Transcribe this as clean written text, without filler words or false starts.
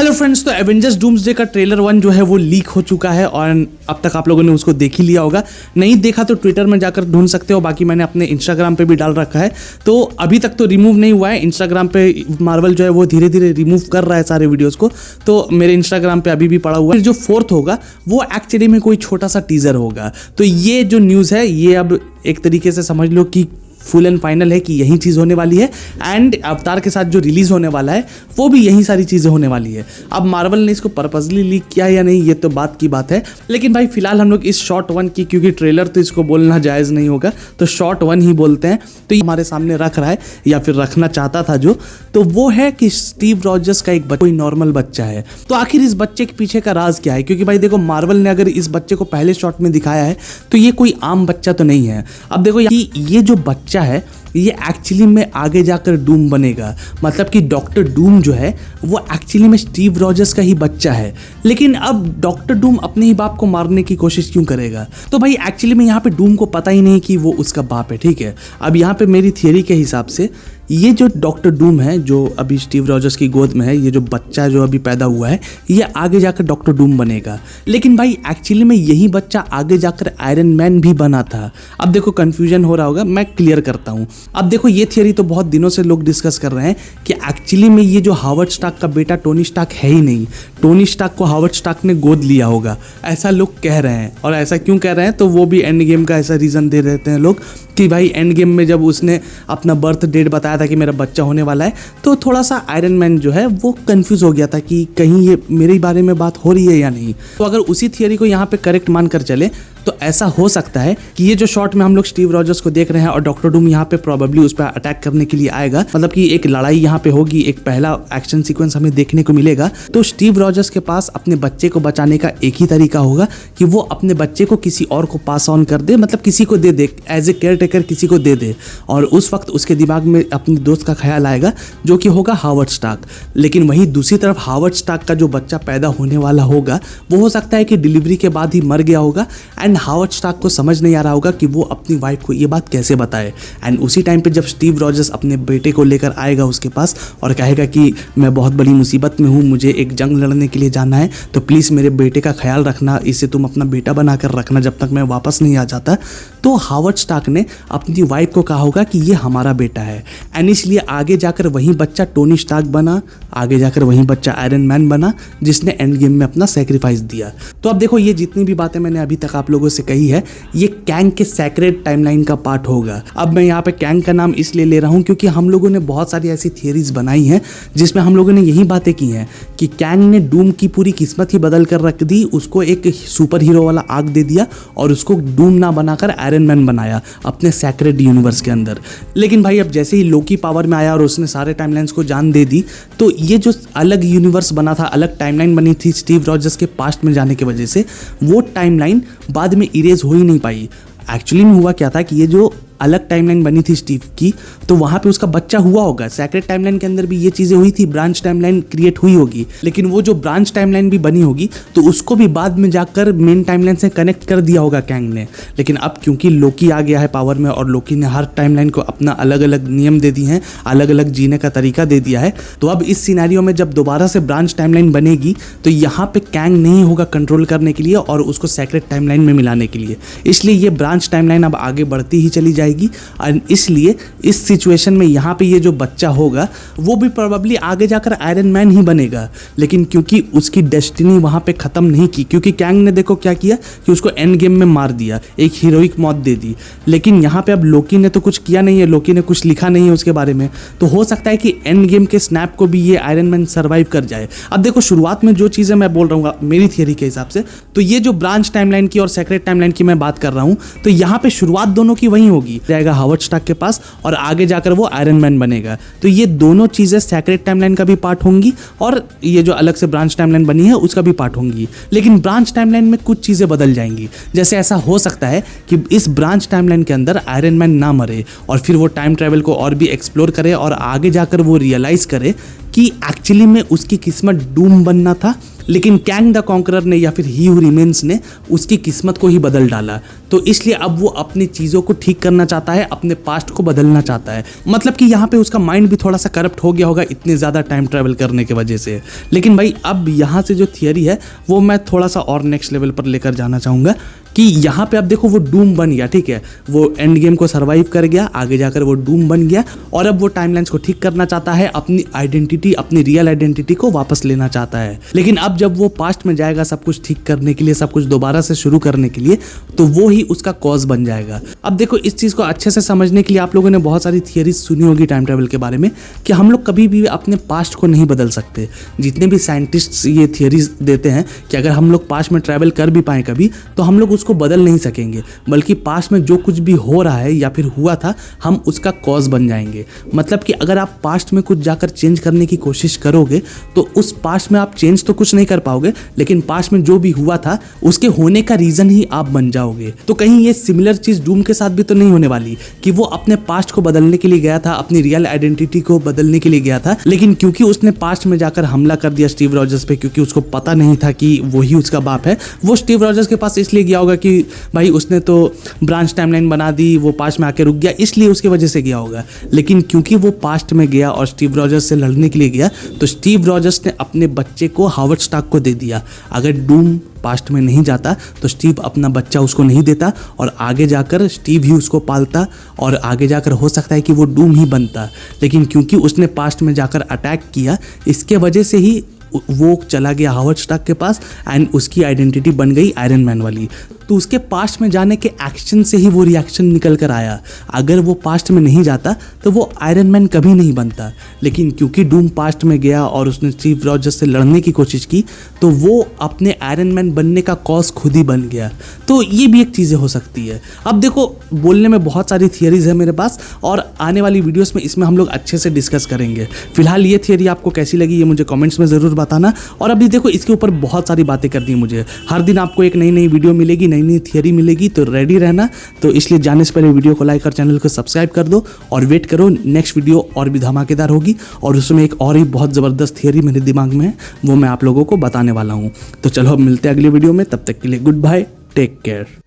Hello friends, तो Avengers doomsday का trailer 1 जो है वो लीक हो चुका है और अब तक आप लोगों ने उसको देख ही लिया होगा। नहीं देखा तो ट्विटर में जाकर ढूंढ सकते हो, बाकी मैंने अपने इंस्टाग्राम पे भी डाल रखा है। तो अभी तक तो रिमूव नहीं हुआ है, इंस्टाग्राम पे मार्वल जो है वो धीरे धीरे रिमूव कर रहा है सारे वीडियोज़ को। तो मेरे इंस्टाग्राम पे अभी भी पड़ा हुआ है। जो 4th होगा वो एक्चुअली में कोई छोटा सा टीजर होगा। तो ये जो न्यूज़ है ये अब एक तरीके से समझ लो कि फुल एंड फाइनल है कि यही चीज़ होने वाली है। एंड अवतार के साथ जो रिलीज़ होने वाला है वो भी यही सारी चीज़ें होने वाली है। अब मार्वल ने इसको पर्पसली लीक किया या नहीं ये तो बात की बात है, लेकिन भाई फिलहाल हम लोग इस शॉर्ट 1 की, क्योंकि ट्रेलर तो इसको बोलना जायज़ नहीं होगा तो शॉर्ट 1 ही बोलते हैं। तो ये हमारे सामने रख रहा है या फिर रखना चाहता था जो, तो वो है कि स्टीव रॉजर्स का एक कोई नॉर्मल बच्चा है। तो आखिर इस बच्चे के पीछे का राज क्या है? क्योंकि भाई देखो, मार्वल ने अगर इस बच्चे को पहले शॉट में दिखाया है तो ये कोई आम बच्चा तो नहीं है। अब देखो ये जो बच्चा है ये एक्चुअली में आगे जाकर डूम बनेगा। मतलब कि डॉक्टर डूम जो है वो एक्चुअली में स्टीव रॉजर्स का ही बच्चा है। लेकिन अब डॉक्टर डूम अपने ही बाप को मारने की कोशिश क्यों करेगा? तो भाई एक्चुअली में यहाँ पे डूम को पता ही नहीं कि वो उसका बाप है, ठीक है। अब यहाँ पे मेरी थियरी के हिसाब से ये जो डॉक्टर डूम है जो अभी स्टीव रॉजर्स की गोद में है, ये जो बच्चा जो अभी पैदा हुआ है ये आगे जाकर डॉक्टर डूम बनेगा। लेकिन भाई एक्चुअली में यही बच्चा आगे जाकर आयरन मैन भी बना था। अब देखो कंफ्यूजन हो रहा होगा, मैं क्लियर करता हूँ। अब देखो ये थियरी तो बहुत दिनों से लोग डिस्कस कर रहे हैं कि एक्चुअली में ये जो हावर्ड स्टार्क का बेटा टोनी स्टार्क है ही नहीं, टोनी स्टार्क को हावर्ड स्टार्क ने गोद लिया होगा, ऐसा लोग कह रहे हैं। और ऐसा क्यों कह रहे हैं तो वो भी एंड गेम का ऐसा रीज़न दे देते हैं लोग कि भाई एंड गेम में जब उसने अपना बर्थ डेट बताया था कि मेरा बच्चा होने वाला है, तो थोड़ा सा आयरन मैन जो है वो कंफ्यूज हो गया था कि कहीं ये मेरे बारे में बात हो रही है या नहीं। तो अगर उसी थियरी को यहाँ पे करेक्ट मानकर चले तो ऐसा हो सकता है कि ये जो शॉट में हम लोग स्टीव रॉजर्स को देख रहे हैं और डॉक्टर डूम यहाँ पे प्रोबेबली उस पर अटैक करने के लिए आएगा, मतलब कि एक लड़ाई यहाँ पे होगी, एक पहला एक्शन सीक्वेंस हमें देखने को मिलेगा। तो स्टीव रॉजर्स के पास अपने बच्चे को बचाने का एक ही तरीका होगा कि वो अपने बच्चे को किसी और को पास ऑन कर दे, मतलब किसी को दे दे, एज ए केयर टेकर किसी को दे दे। और उस वक्त उसके दिमाग में अपने दोस्त का ख्याल आएगा जो कि होगा हावर्ड स्टार्क। लेकिन वहीं दूसरी तरफ हावर्ड स्टार्क का जो बच्चा पैदा होने वाला होगा वो हो सकता है कि डिलीवरी के बाद ही मर गया होगा एंड हावर्ड स्टार्क को समझ नहीं आ रहा होगा कि वो अपनी वाइफ को ये बात कैसे बताए। एंड उसी टाइम पे जब स्टीव रॉजर्स अपने बेटे को लेकर आएगा उसके पास और कहेगा कि मैं बहुत बड़ी मुसीबत में हूँ, मुझे एक जंग लड़ने के लिए जाना है, तो प्लीज़ मेरे बेटे का ख्याल रखना, इसे तुम अपना बेटा बनाकर रखना जब तक मैं वापस नहीं आ जाता। तो हावर्ड स्टार्क ने अपनी वाइफ को कहा होगा कि ये हमारा बेटा है एंड इसलिए आगे जाकर वही बच्चा टोनी स्टार्क बना, आगे जाकर वही बच्चा आयरन मैन बना जिसने एंड गेम में अपना सेक्रीफाइस दिया। तो अब देखो ये जितनी भी बातें मैंने अभी तक आप लोगों से कही है ये कैंग के सैक्रेड टाइमलाइन का पार्ट होगा। अब मैं यहाँ पे कैंग का नाम इसलिए ले रहा हूँ क्योंकि हम लोगों ने बहुत सारी ऐसी थियरीज बनाई हैं जिसमें हम लोगों ने यही बातें की हैं कि कैंग ने डूम की पूरी किस्मत ही बदल कर रख दी, उसको एक सुपर हीरो वाला आग दे दिया और उसको डूम ना बनाकर आयरन मैन बनाया अपने सैक्रेड यूनिवर्स के अंदर। लेकिन भाई अब जैसे ही लोकी पावर में आया और उसने सारे टाइमलाइंस को जान दे दी, तो ये जो अलग यूनिवर्स बना था, अलग टाइमलाइन बनी थी स्टीव रॉजर्स के पास्ट में जाने की वजह से, वो टाइमलाइन बाद में इरेज हो ही नहीं पाई। एक्चुअली में हुआ क्या था कि ये जो अलग टाइमलाइन बनी थी स्टीव की, तो वहाँ पे उसका बच्चा हुआ होगा। सेक्रेट टाइमलाइन के अंदर भी ये चीज़ें हुई थी, ब्रांच टाइमलाइन क्रिएट हुई होगी, लेकिन वो जो ब्रांच टाइमलाइन भी बनी होगी तो उसको भी बाद में जाकर मेन टाइमलाइन से कनेक्ट कर दिया होगा कैंग ने। लेकिन अब क्योंकि लोकी आ गया है पावर में और लोकी ने हर टाइमलाइन को अपना अलग अलग नियम दे दिए हैं, अलग अलग जीने का तरीका दे दिया है, तो अब इस सिनेरियो में जब दोबारा से ब्रांच टाइमलाइन बनेगी तो यहाँ पे कैंग नहीं होगा कंट्रोल करने के लिए और उसको सेक्रेट टाइमलाइन में मिलाने के लिए। इसलिए ये ब्रांच टाइमलाइन अब आगे बढ़ती ही चली जाएगी और इसलिए इस सिचुएशन में यहाँ पे ये जो बच्चा होगा वो भी प्रोबेबली आगे जाकर आयरन मैन ही बनेगा। लेकिन क्योंकि उसकी डेस्टिनी वहाँ पे ख़त्म नहीं की, क्योंकि कैंग ने देखो क्या किया कि उसको एंड गेम में मार दिया, एक हीरोइक मौत दे दी। लेकिन यहाँ पे अब लोकी ने तो कुछ किया नहीं है, लोकी ने कुछ लिखा नहीं है उसके बारे में, तो हो सकता है कि एंड गेम के स्नैप को भी ये आयरन मैन सर्वाइव कर जाए। अब देखो शुरुआत में जो चीज़ें मैं बोल रहा हूँ मेरी थियरी के हिसाब से, तो ये जो ब्रांच टाइमलाइन की और सेक्रेट टाइमलाइन की मैं बात कर रहा हूँ, तो यहाँ पे शुरुआत दोनों की वही होगी, जाएगा हावर्ड स्टार्क के पास और आगे जाकर वो आयरन मैन बनेगा। तो ये दोनों चीज़ें सेक्रेट टाइमलाइन का भी पार्ट होंगी और ये जो अलग से ब्रांच टाइमलाइन बनी है उसका भी पार्ट होंगी। लेकिन ब्रांच टाइमलाइन में कुछ चीज़ें बदल जाएंगी। जैसे ऐसा हो सकता है कि इस ब्रांच टाइमलाइन के अंदर आयरन मैन ना मरे और फिर वो टाइम ट्रैवल को और भी एक्सप्लोर करे और आगे जाकर वो रियलाइज़ करे कि एक्चुअली में उसकी किस्मत डूम बनना था, लेकिन कैंग द कॉन्करर ने या फिर ही हू रिमेन्स ने उसकी किस्मत को ही बदल डाला। तो इसलिए अब वो अपनी चीज़ों को ठीक करना चाहता है, अपने पास्ट को बदलना चाहता है। मतलब कि यहाँ पे उसका माइंड भी थोड़ा सा करप्ट हो गया होगा इतने ज़्यादा टाइम ट्रैवल करने की वजह से। लेकिन भाई अब यहाँ से जो थियरी है वो मैं थोड़ा सा और नेक्स्ट लेवल पर लेकर जाना चाहूँगा कि यहाँ पे अब देखो वो डूम बन गया, ठीक है, वो एंड गेम को सर्वाइव कर गया, आगे जाकर वो डूम बन गया और अब वो टाइमलाइंस को ठीक करना चाहता है, अपनी आइडेंटिटी, अपनी रियल आइडेंटिटी को वापस लेना चाहता है। लेकिन अब जब वो पास्ट में जाएगा सब कुछ ठीक करने के लिए, सब कुछ दोबारा से शुरू करने के लिए, तो वो ही उसका कॉज बन जाएगा। अब देखो इस चीज़ को अच्छे से समझने के लिए आप लोगों ने बहुत सारी थियरीज सुनी होगी टाइम ट्रैवल के बारे में कि हम लोग कभी भी अपने पास्ट को नहीं बदल सकते। जितने भी साइंटिस्ट्स ये थियरीज देते हैं कि अगर हम लोग पास्ट में ट्रैवल कर भी पाएँ कभी, तो हम लोग उसको बदल नहीं सकेंगे, बल्कि पास्ट में जो कुछ भी हो रहा है या फिर हुआ था हम उसका कॉज बन जाएंगे। मतलब कि अगर आप पास्ट में कुछ जाकर चेंज करने की कोशिश करोगे तो उस पास्ट में आप चेंज तो कुछ नहीं कर पाओगे, लेकिन पास्ट में जो भी हुआ था उसके होने का रीजन ही आप बन जाओगे। तो कहीं ये सिमिलर चीज डूम के साथ भी तो नहीं होने वाली कि वो अपने पास्ट को बदलने के लिए गया था, अपनी रियल आइडेंटिटी को बदलने के लिए गया था, लेकिन क्योंकि उसने पास्ट में जाकर हमला कर दिया स्टीव रॉजर्स पे, क्योंकि उसको पता नहीं था कि वही उसका बाप है, वो स्टीव रॉजर्स के पास इसलिए गया होगा कि भाई उसने तो ब्रांच टाइमलाइन बना दी, वो पास्ट में आके रुक गया, इसलिए उसकी वजह से गया होगा। लेकिन क्योंकि वो पास्ट में गया और स्टीव रॉजर्स से लड़ने के लिए गया, तो स्टीव रॉजर्स ने अपने बच्चे को हावर्ड स्टार्क को दे दिया। अगर डूम पास्ट में नहीं जाता तो स्टीव अपना बच्चा उसको नहीं देता और आगे जाकर स्टीव ही उसको पालता और आगे जाकर हो सकता है कि वो डूम ही बनता। लेकिन क्योंकि उसने पास्ट में जाकर अटैक किया, इसके वजह से ही वो चला गया हावर्ड स्टार्क के पास एंड उसकी आइडेंटिटी बन गई आयरन मैन वाली। तो उसके पास्ट में जाने के एक्शन से ही वो रिएक्शन निकल कर आया। अगर वो पास्ट में नहीं जाता तो वो आयरन मैन कभी नहीं बनता। लेकिन क्योंकि डूम पास्ट में गया और उसने स्टीव रॉजर्स से लड़ने की कोशिश की, तो वो अपने आयरन मैन बनने का कॉज खुद ही बन गया। तो ये भी एक चीज़ें हो सकती है। अब देखो बोलने में बहुत सारी थियरीज है मेरे पास और आने वाली वीडियोस में इसमें हम लोग अच्छे से डिस्कस करेंगे। फिलहाल ये थियरी आपको कैसी लगी ये मुझे कमेंट्स में ज़रूर बताना। और अभी देखो इसके ऊपर बहुत सारी बातें करनी है मुझे, हर दिन आपको एक नई नई वीडियो मिलेगी, नई नई थियरी मिलेगी, तो रेडी रहना। तो इसलिए जाने से पहले वीडियो को लाइक और चैनल को सब्सक्राइब कर दो और वेट करो, नेक्स्ट वीडियो और भी धमाकेदार होगी और उसमें एक और ही बहुत ज़बरदस्त थियरी मेरे दिमाग में है, वो मैं आप लोगों को बताने वाला हूँ। तो चलो अब मिलते हैं अगले वीडियो में, तब तक के लिए गुड बाय, टेक केयर।